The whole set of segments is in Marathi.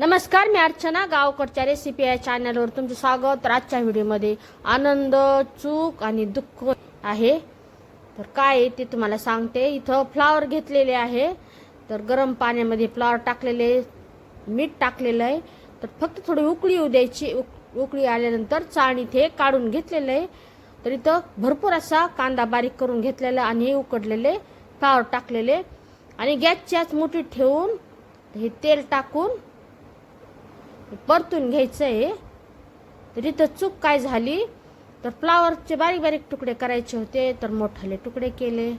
नमस्कार, मी अर्चना. गावकडच्या रेसिपी या चॅनलवर तुमचं स्वागत. आजच्या व्हिडिओमध्ये आनंद, चूक आणि दुःख आहे. तर काय आहे ते तुम्हाला सांगते. इथं फ्लावर घेतलेले आहे. तर गरम पाण्यामध्ये फ्लावर टाकलेले, मीठ टाकलेलं आहे. तर फक्त थोडी उकळी येऊ द्यायची. उकळी आल्यानंतर चाळणी इथे काढून घेतलेलं आहे. तर इथं भरपूर असा कांदा बारीक करून घेतलेला आणि उकडलेले फ्लावर टाकलेले आणि गॅसच्याच मुठीत ठेवून हे तेल टाकून परतून घ्यायचं आहे. तर इथं चूक काय झाली, तर फ्लावरचे बारीक बारीक तुकडे करायचे होते, तर मोठाले तुकडे केले.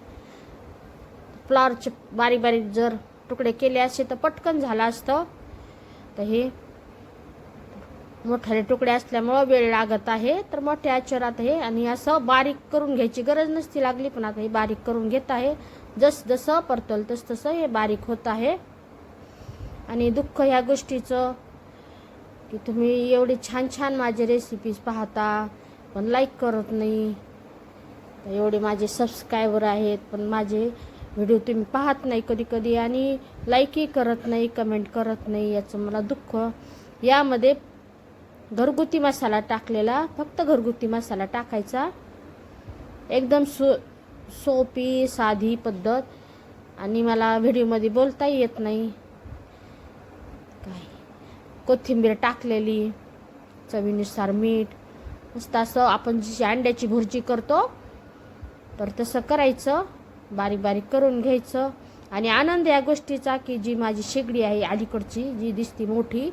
फ्लावरचे बारीक बारीक जर तुकडे केले असते तर पटकन झालं असतं. तर हे मोठाले तुकडे असल्यामुळं वेळ लागत आहे. तर मोठ्या आचेवर हे आणि असं बारीक करून घ्यायची गरज नसती लागली, पण आता हे बारीक करून घेत आहे. जसं परतल तसं हे बारीक होत आहे. आणि दुःख ह्या गोष्टीचं की तुम्ही एवढे छान छान माझे रेसिपीज पाहता पण लाईक करत नाही. तर एवढे माझे सबस्क्रायबर आहेत पण माझे व्हिडिओ तुम्ही पाहत नाही कधी कधी आणि लाईकही करत नाही, कमेंट करत नाही. याचं मला दुःख. यामध्ये घरगुती मसाला टाकलेला, फक्त घरगुती मसाला टाकायचा. एकदम सोपी साधी पद्धत. आणि मला व्हिडिओमध्ये बोलता येत नाही. काय कोथिंबीर टाकलेली, चवीनुसार मीठ. मस्त असं आपण जी अंड्याची भुर्जी करतो तर तसं करायचं. बारीक बारीक करून घ्यायचं. आणि आनंद या गोष्टीचा की जी माझी शेगडी आहे अलीकडची जी दिसती मोठी,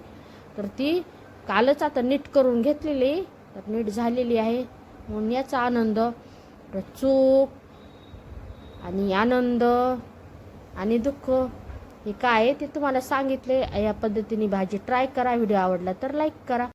तर ती कालच आता नीट करून घेतलेली, तर नीट झालेली आहे म्हणून याचा आनंद. तर चूक आणि आनंद आणि दुःख हे काय आहे ते तुम्हाला सांगितले. या पद्धतीने भाजी ट्राय करा. व्हिडिओ आवडला तर लाईक करा.